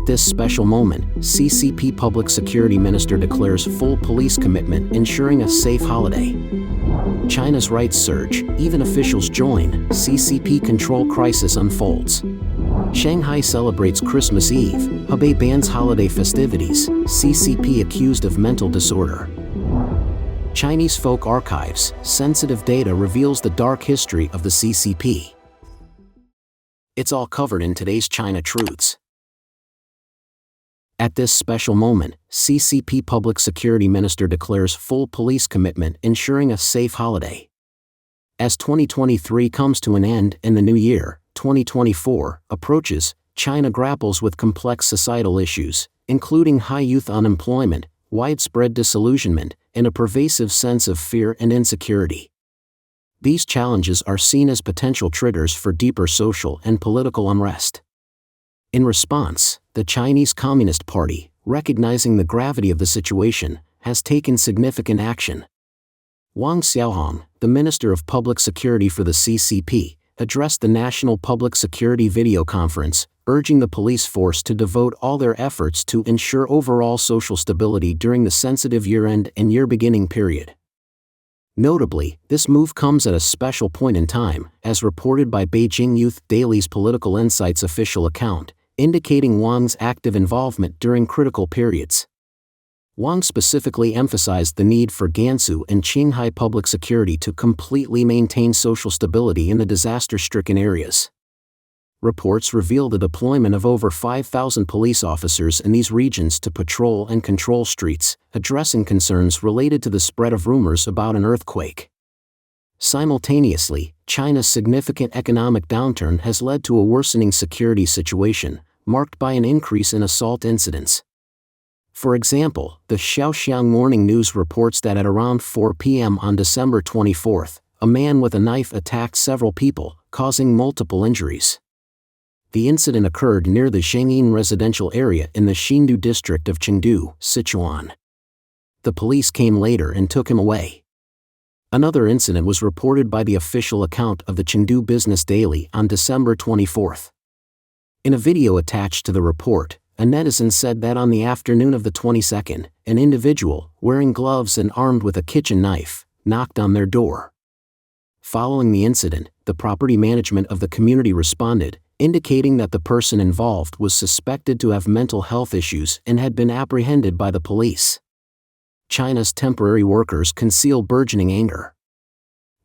At this special moment, CCP Public Security Minister declares full police commitment ensuring a safe holiday. China's rights surge, even officials join, CCP control crisis unfolds. Shanghai celebrates Christmas Eve, Hebei bans holiday festivities, CCP accused of mental disorder. Chinese folk archives, sensitive data reveals the dark history of the CCP. It's all covered in today's China Truths. At this special moment, CCP Public Security Minister declares full police commitment ensuring a safe holiday. As 2023 comes to an end and the new year, 2024, approaches, China grapples with complex societal issues, including high youth unemployment, widespread disillusionment, and a pervasive sense of fear and insecurity. These challenges are seen as potential triggers for deeper social and political unrest. In response, the Chinese Communist Party, recognizing the gravity of the situation, has taken significant action. Wang Xiaohong, the Minister of Public Security for the CCP, addressed the National Public Security Video Conference, urging the police force to devote all their efforts to ensure overall social stability during the sensitive year-end and year-beginning period. Notably, this move comes at a special point in time, as reported by Beijing Youth Daily's Political Insights official account, indicating Wang's active involvement during critical periods. Wang specifically emphasized the need for Gansu and Shanghai public security to completely maintain social stability in the disaster-stricken areas. Reports reveal the deployment of over 5,000 police officers in these regions to patrol and control streets, addressing concerns related to the spread of rumors about an earthquake. Simultaneously, China's significant economic downturn has led to a worsening security situation, marked by an increase in assault incidents. For example, the Shaoxiang Morning News reports that at around 4 p.m. on December 24, a man with a knife attacked several people, causing multiple injuries. The incident occurred near the Zhengyin residential area in the Xindu district of Chengdu, Sichuan. The police came later and took him away. Another incident was reported by the official account of the Chengdu Business Daily on December 24. In a video attached to the report, a netizen said that on the afternoon of the 22nd, an individual, wearing gloves and armed with a kitchen knife, knocked on their door. Following the incident, the property management of the community responded, indicating that the person involved was suspected to have mental health issues and had been apprehended by the police. China's temporary workers conceal burgeoning anger.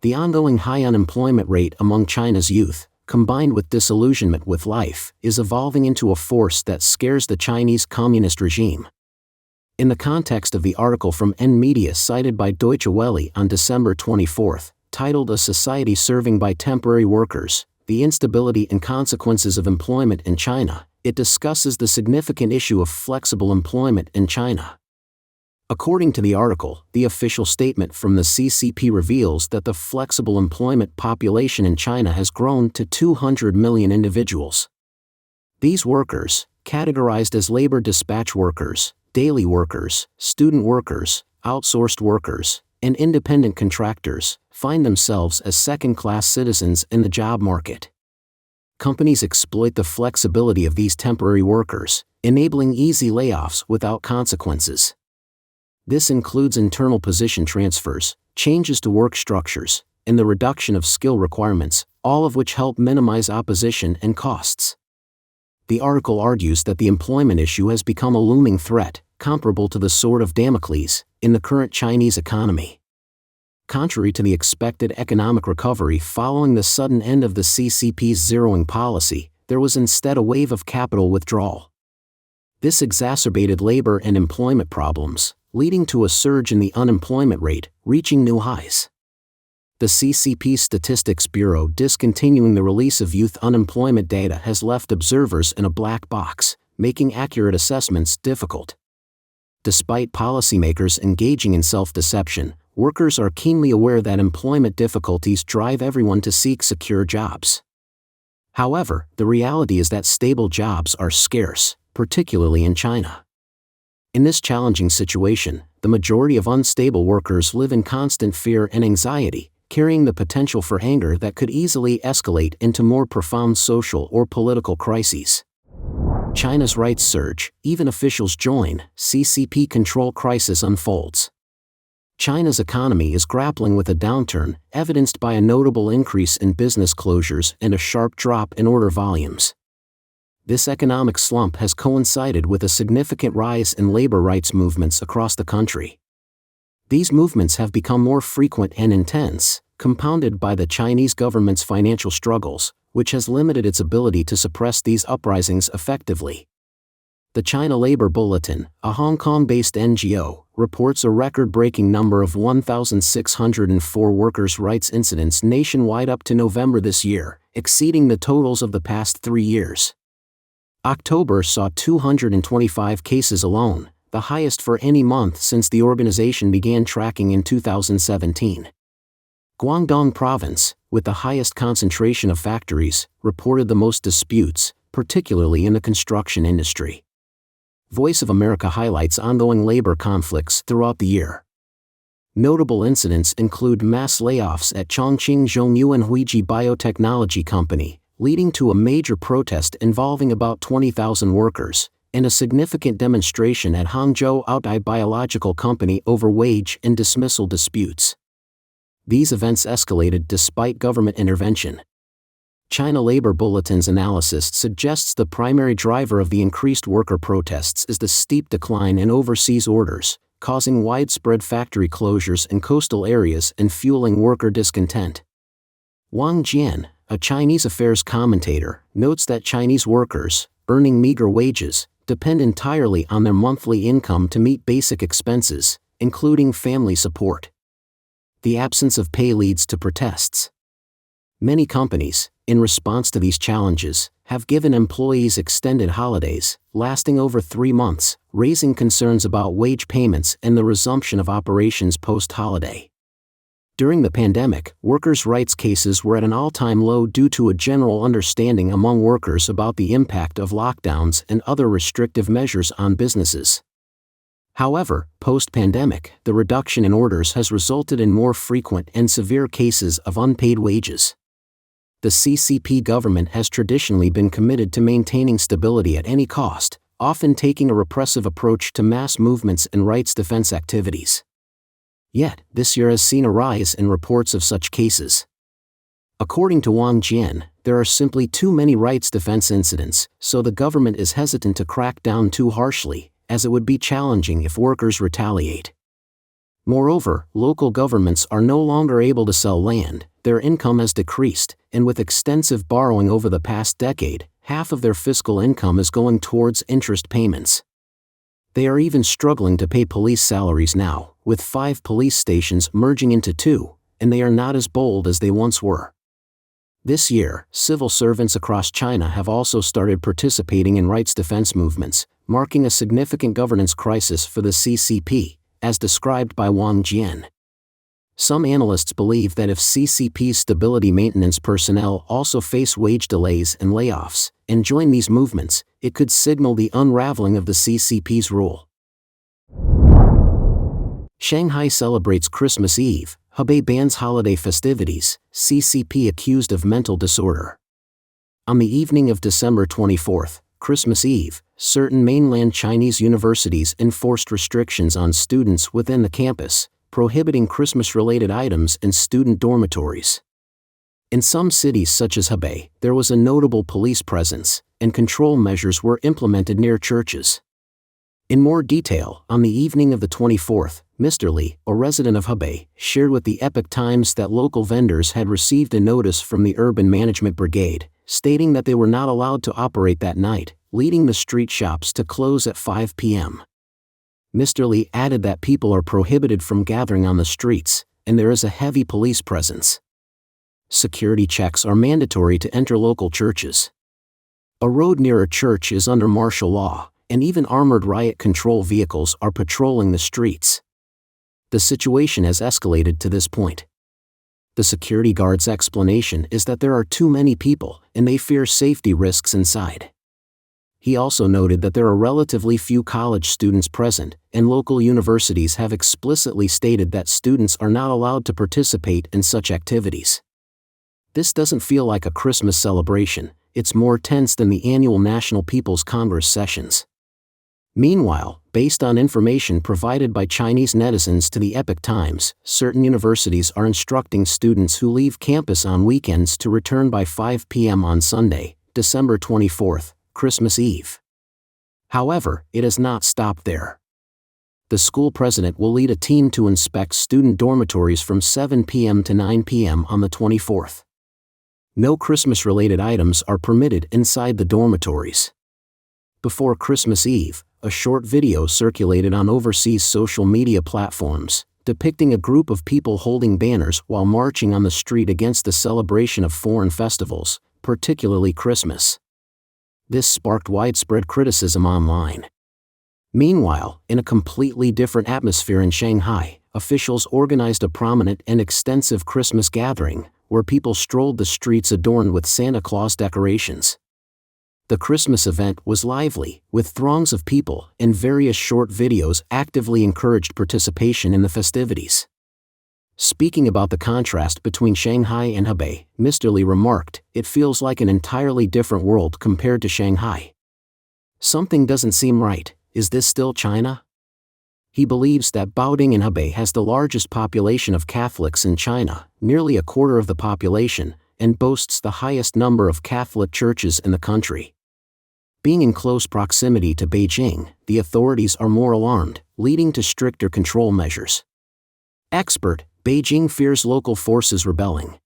The ongoing high unemployment rate among China's youth, combined with disillusionment with life, is evolving into a force that scares the Chinese communist regime. In the context of the article from N Media cited by Deutsche Welle on December 24, titled A Society Serving by Temporary Workers, The Instability and Consequences of Employment in China, it discusses the significant issue of flexible employment in China. According to the article, the official statement from the CCP reveals that the flexible employment population in China has grown to 200 million individuals. These workers, categorized as labor dispatch workers, daily workers, student workers, outsourced workers, and independent contractors, find themselves as second-class citizens in the job market. Companies exploit the flexibility of these temporary workers, enabling easy layoffs without consequences. This includes internal position transfers, changes to work structures, and the reduction of skill requirements, all of which help minimize opposition and costs. The article argues that the employment issue has become a looming threat, comparable to the sword of Damocles, in the current Chinese economy. Contrary to the expected economic recovery following the sudden end of the CCP's zeroing policy, there was instead a wave of capital withdrawal. This exacerbated labor and employment problems, leading to a surge in the unemployment rate, reaching new highs. The CCP Statistics Bureau discontinuing the release of youth unemployment data has left observers in a black box, making accurate assessments difficult. Despite policymakers engaging in self-deception, workers are keenly aware that employment difficulties drive everyone to seek secure jobs. However, the reality is that stable jobs are scarce, particularly in China. In this challenging situation, the majority of unstable workers live in constant fear and anxiety, carrying the potential for anger that could easily escalate into more profound social or political crises. China's rights surge, even officials join, CCP control crisis unfolds. China's economy is grappling with a downturn, evidenced by a notable increase in business closures and a sharp drop in order volumes. This economic slump has coincided with a significant rise in labor rights movements across the country. These movements have become more frequent and intense, compounded by the Chinese government's financial struggles, which has limited its ability to suppress these uprisings effectively. The China Labor Bulletin, a Hong Kong-based NGO, reports a record-breaking number of 1,604 workers' rights incidents nationwide up to November this year, exceeding the totals of the past 3 years. October saw 225 cases alone, the highest for any month since the organization began tracking in 2017. Guangdong Province, with the highest concentration of factories, reported the most disputes, particularly in the construction industry. Voice of America highlights ongoing labor conflicts throughout the year. Notable incidents include mass layoffs at Chongqing Zhongyuan Huiji Biotechnology Company, leading to a major protest involving about 20,000 workers, and a significant demonstration at Hangzhou Aodai Biological Company over wage and dismissal disputes. These events escalated despite government intervention. China Labor Bulletin's analysis suggests the primary driver of the increased worker protests is the steep decline in overseas orders, causing widespread factory closures in coastal areas and fueling worker discontent. Wang Jian, a Chinese affairs commentator, notes that Chinese workers, earning meager wages, depend entirely on their monthly income to meet basic expenses, including family support. The absence of pay leads to protests. Many companies, in response to these challenges, have given employees extended holidays, lasting over 3 months, raising concerns about wage payments and the resumption of operations post-holiday. During the pandemic, workers' rights cases were at an all-time low due to a general understanding among workers about the impact of lockdowns and other restrictive measures on businesses. However, post-pandemic, the reduction in orders has resulted in more frequent and severe cases of unpaid wages. The CCP government has traditionally been committed to maintaining stability at any cost, often taking a repressive approach to mass movements and rights defense activities. Yet, this year has seen a rise in reports of such cases. According to Wang Jian, there are simply too many rights defense incidents, so the government is hesitant to crack down too harshly, as it would be challenging if workers retaliate. Moreover, local governments are no longer able to sell land, their income has decreased, and with extensive borrowing over the past decade, half of their fiscal income is going towards interest payments. They are even struggling to pay police salaries now, with 5 police stations merging into 2, and they are not as bold as they once were. This year, civil servants across China have also started participating in rights defense movements, marking a significant governance crisis for the CCP, as described by Wang Jian. Some analysts believe that if CCP's stability maintenance personnel also face wage delays and layoffs, and join these movements, it could signal the unraveling of the CCP's rule. Shanghai celebrates Christmas Eve, Hebei bans holiday festivities, CCP accused of mental disorder. On the evening of December 24th, Christmas Eve, certain mainland Chinese universities enforced restrictions on students within the campus, prohibiting Christmas-related items in student dormitories. In some cities such as Hebei, there was a notable police presence, and control measures were implemented near churches. In more detail, on the evening of the 24th, Mr. Li, a resident of Hebei, shared with the Epoch Times that local vendors had received a notice from the Urban Management Brigade, stating that they were not allowed to operate that night, leading the street shops to close at 5 p.m. Mr. Li added that people are prohibited from gathering on the streets, and there is a heavy police presence. Security checks are mandatory to enter local churches. A road near a church is under martial law, and even armored riot control vehicles are patrolling the streets. The situation has escalated to this point. The security guard's explanation is that there are too many people, and they fear safety risks inside. He also noted that there are relatively few college students present, and local universities have explicitly stated that students are not allowed to participate in such activities. This doesn't feel like a Christmas celebration, it's more tense than the annual National People's Congress sessions. Meanwhile, based on information provided by Chinese netizens to the Epoch Times, certain universities are instructing students who leave campus on weekends to return by 5 p.m. on Sunday, December 24th, Christmas Eve. However, it has not stopped there. The school president will lead a team to inspect student dormitories from 7 p.m. to 9 p.m. on the 24th. No Christmas-related items are permitted inside the dormitories. Before Christmas Eve, a short video circulated on overseas social media platforms, depicting a group of people holding banners while marching on the street against the celebration of foreign festivals, particularly Christmas. This sparked widespread criticism online. Meanwhile, in a completely different atmosphere in Shanghai, officials organized a prominent and extensive Christmas gathering, where people strolled the streets adorned with Santa Claus decorations. The Christmas event was lively, with throngs of people, and various short videos actively encouraged participation in the festivities. Speaking about the contrast between Shanghai and Hebei, Mr. Li remarked, "It feels like an entirely different world compared to Shanghai. Something doesn't seem right. Is this still China?" He believes that Baoding in Hebei has the largest population of Catholics in China, nearly a quarter of the population, and boasts the highest number of Catholic churches in the country. Being in close proximity to Beijing, the authorities are more alarmed, leading to stricter control measures. Expert: Beijing fears local forces rebelling.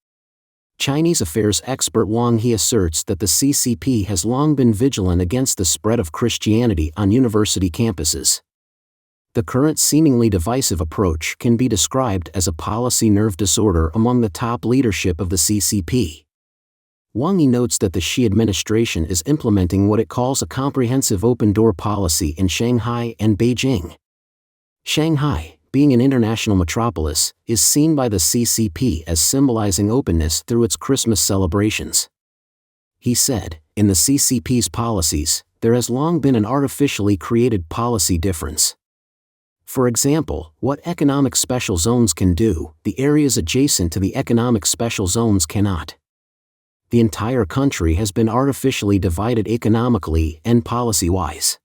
Chinese affairs expert Wang He asserts that the CCP has long been vigilant against the spread of Christianity on university campuses. The current seemingly divisive approach can be described as a policy nerve disorder among the top leadership of the CCP. Wang Yi notes that the Xi administration is implementing what it calls a comprehensive open-door policy in Shanghai and Beijing. Shanghai, being an international metropolis, is seen by the CCP as symbolizing openness through its Christmas celebrations. He said, "In the CCP's policies, there has long been an artificially created policy difference. For example, what economic special zones can do, the areas adjacent to the economic special zones cannot. The entire country has been artificially divided economically and policy-wise."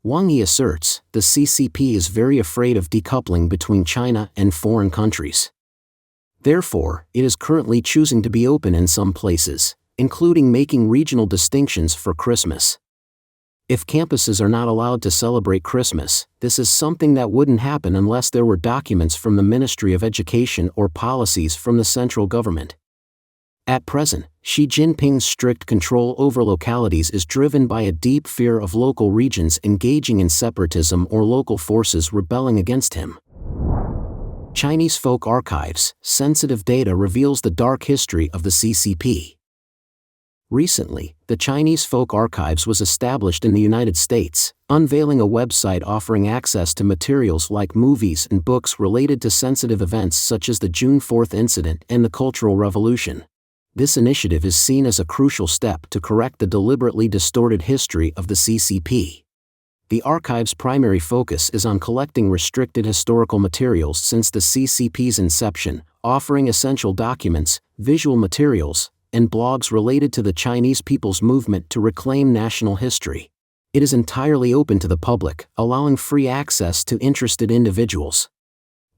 Wang Yi asserts, the CCP is very afraid of decoupling between China and foreign countries. Therefore, it is currently choosing to be open in some places, including making regional distinctions for Christmas. If campuses are not allowed to celebrate Christmas, this is something that wouldn't happen unless there were documents from the Ministry of Education or policies from the central government. At present, Xi Jinping's strict control over localities is driven by a deep fear of local regions engaging in separatism or local forces rebelling against him. Chinese folk archives, sensitive data reveals the dark history of the CCP. Recently, the Chinese Folk Archives was established in the United States, unveiling a website offering access to materials like movies and books related to sensitive events such as the June 4th incident and the Cultural Revolution. This initiative is seen as a crucial step to correct the deliberately distorted history of the CCP. The archive's primary focus is on collecting restricted historical materials since the CCP's inception, offering essential documents, visual materials, and blogs related to the Chinese people's movement to reclaim national history. It is entirely open to the public, allowing free access to interested individuals.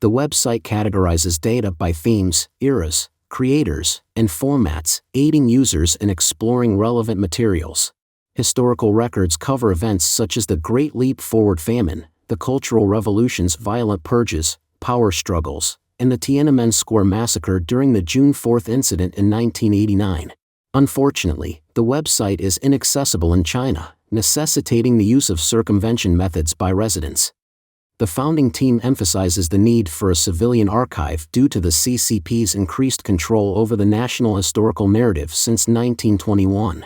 The website categorizes data by themes, eras, creators, and formats, aiding users in exploring relevant materials. Historical records cover events such as the Great Leap Forward famine, the Cultural Revolution's violent purges, power struggles, and the Tiananmen Square massacre during the June 4th incident in 1989. Unfortunately, the website is inaccessible in China, necessitating the use of circumvention methods by residents. The founding team emphasizes the need for a civilian archive due to the CCP's increased control over the national historical narrative since 1921.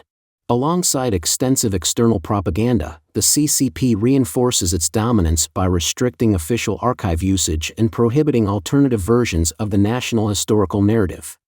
Alongside extensive external propaganda, the CCP reinforces its dominance by restricting official archive usage and prohibiting alternative versions of the national historical narrative.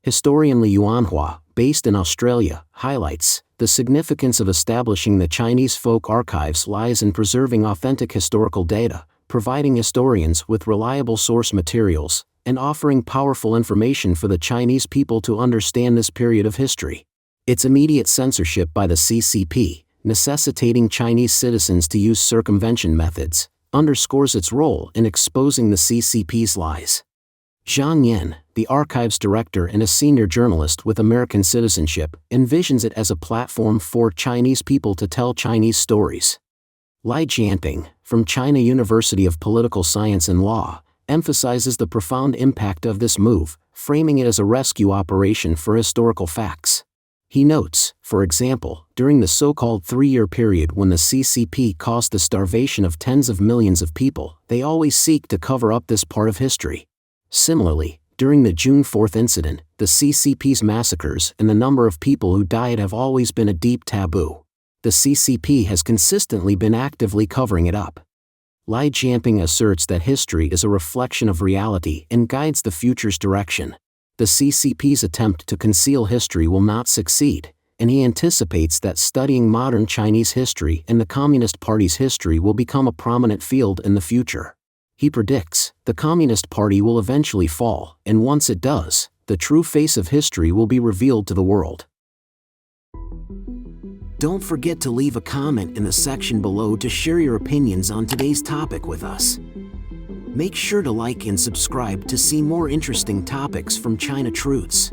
Historian Li Yuanhua, based in Australia, highlights, the significance of establishing the Chinese folk archives lies in preserving authentic historical data, providing historians with reliable source materials, and offering powerful information for the Chinese people to understand this period of history. Its immediate censorship by the CCP, necessitating Chinese citizens to use circumvention methods, underscores its role in exposing the CCP's lies. Zhang Yan, the archives director and a senior journalist with American citizenship, envisions it as a platform for Chinese people to tell Chinese stories. Lai Jianping, from China University of Political Science and Law, emphasizes the profound impact of this move, framing it as a rescue operation for historical facts. He notes, for example, during the so-called 3-year period when the CCP caused the starvation of tens of millions of people, they always seek to cover up this part of history. Similarly, during the June 4th incident, the CCP's massacres and the number of people who died have always been a deep taboo. The CCP has consistently been actively covering it up. Lai Jianping asserts that history is a reflection of reality and guides the future's direction. The CCP's attempt to conceal history will not succeed, and he anticipates that studying modern Chinese history and the Communist Party's history will become a prominent field in the future. He predicts the Communist Party will eventually fall, and once it does, the true face of history will be revealed to the world. Don't forget to leave a comment in the section below to share your opinions on today's topic with us. Make sure to like and subscribe to see more interesting topics from China Truths.